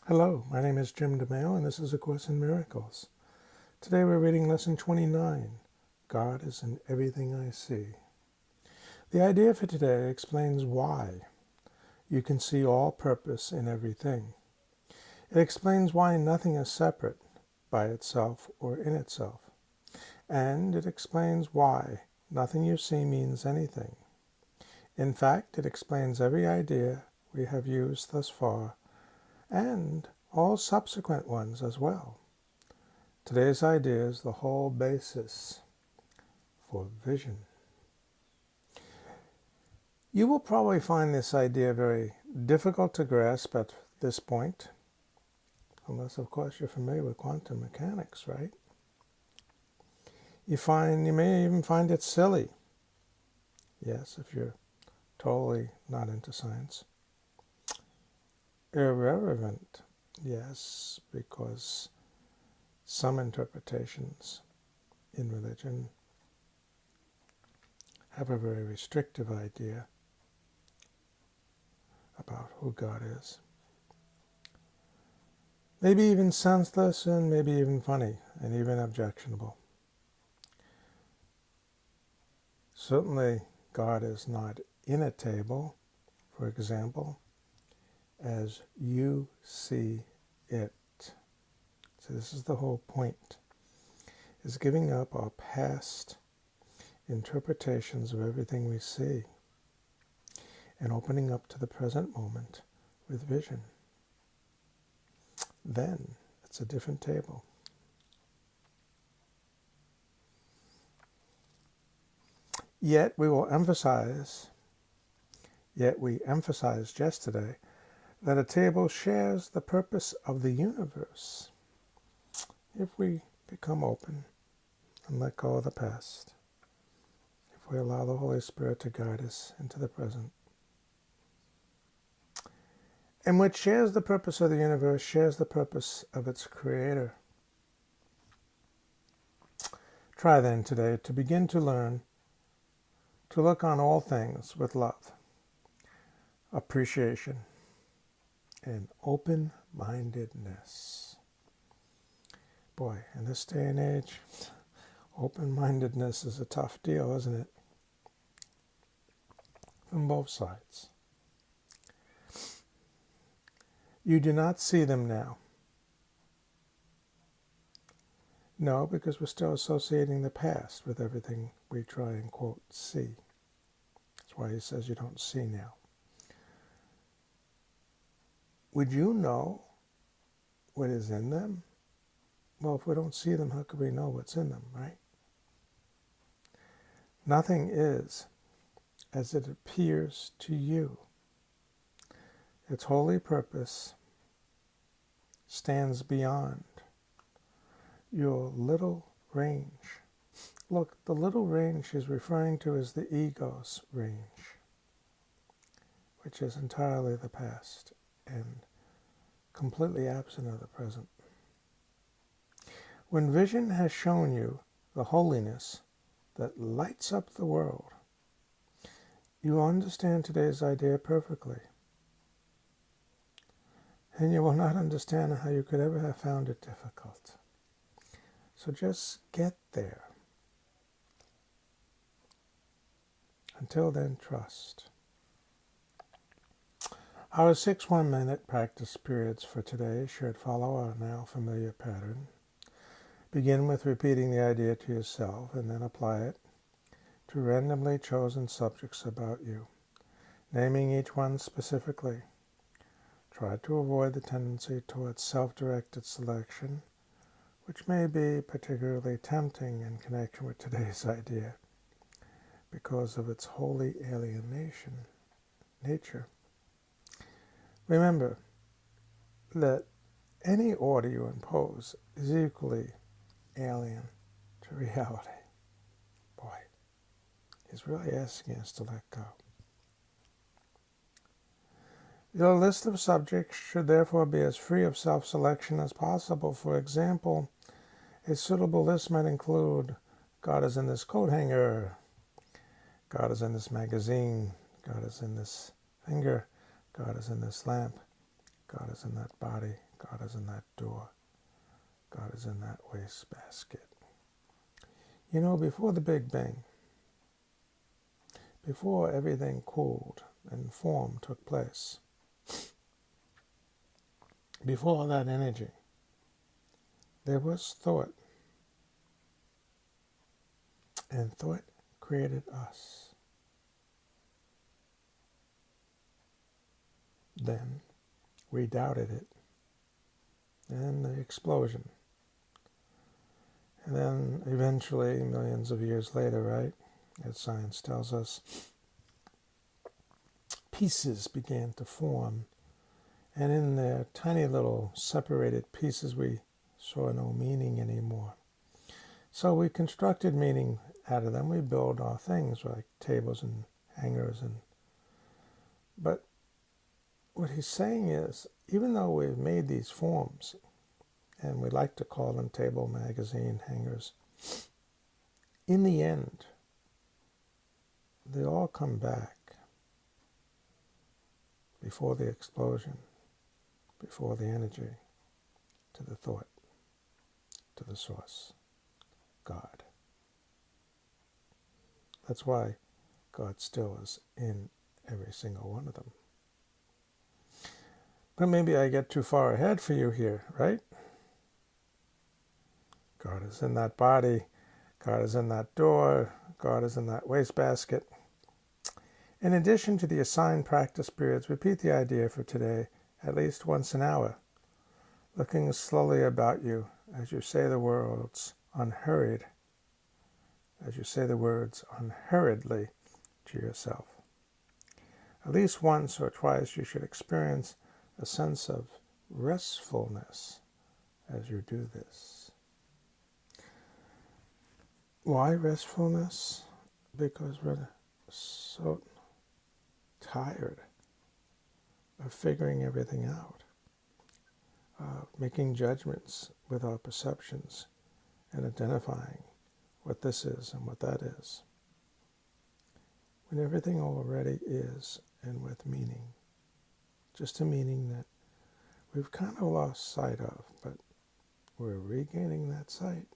Hello, my name is Jim DeMayo, and this is A Course in Miracles. Today we're reading Lesson 29, God is in Everything I See. The idea for today explains why you can see all purpose in everything. It explains why nothing is separate by itself or in itself. And it explains why nothing you see means anything. In fact, it explains every idea we have used thus far and all subsequent ones as well. Today's idea is the whole basis for vision. You will probably find this idea very difficult to grasp at this point, unless of course you're familiar with quantum mechanics, right? You may even find it silly. Yes, if you're totally not into science. Irrelevant, yes, because some interpretations in religion have a very restrictive idea about who God is. Maybe even senseless, and maybe even funny, and even objectionable. Certainly, God is not in a table, for example, as you see it. So this is the whole point, is giving up our past interpretations of everything we see and opening up to the present moment with vision. Then it's a different table. Yet we emphasized yesterday that a table shares the purpose of the universe if we become open and let go of the past, if we allow the Holy Spirit to guide us into the present. And what shares the purpose of the universe shares the purpose of its creator. Try then today to begin to learn to look on all things with love, appreciation, and open-mindedness. Boy, in this day and age, open-mindedness is a tough deal, isn't it? From both sides. You do not see them now. No, because we're still associating the past with everything we try and, quote, see. That's why he says you don't see now. Would you know what is in them? Well, if we don't see them, how could we know what's in them, right? Nothing is as it appears to you. Its holy purpose stands beyond your little range. Look, the little range he's referring to is the ego's range, which is entirely the past and completely absent of the present. When vision has shown you the holiness that lights up the world, you will understand today's idea perfectly. And you will not understand how you could ever have found it difficult. So just get there. Until then, trust. Our 6 1-minute practice periods for today should follow our now familiar pattern. Begin with repeating the idea to yourself and then apply it to randomly chosen subjects about you, naming each one specifically. Try to avoid the tendency towards self-directed selection, which may be particularly tempting in connection with today's idea because of its holy alienation nature. Remember that any order you impose is equally alien to reality. Boy, he's really asking us to let go. Your list of subjects should therefore be as free of self-selection as possible. For example, a suitable list might include God is in this coat hanger, God is in this magazine, God is in this finger, God is in this lamp, God is in that body, God is in that door. God is in that wastebasket. You know, before the Big Bang, before everything cooled and form took place, before all that energy, there was thought. And thought created us. Then we doubted it. And the explosion. And then eventually, millions of years later, right, as science tells us, pieces began to form. And in their tiny little separated pieces, we saw no meaning anymore. So we constructed meaning out of them. We build our things like tables and hangers. But what he's saying is, even though we've made these forms, and we like to call them table, magazine, hangers, in the end, they all come back before the explosion, before the energy, to the thought, to the source, God. That's why God still is in every single one of them. But maybe I get too far ahead for you here, right? God is in that body. God is in that door. God is in that wastebasket. In addition to the assigned practice periods, repeat the idea for today at least once an hour, looking slowly about you as you say the words unhurried, as you say the words unhurriedly to yourself. At least once or twice you should experience a sense of restfulness as you do this. Why restfulness? Because we're so tired of figuring everything out, making judgments with our perceptions and identifying what this is and what that is, when everything already is and with meaning, just a meaning that we've kind of lost sight of, but we're regaining that sight.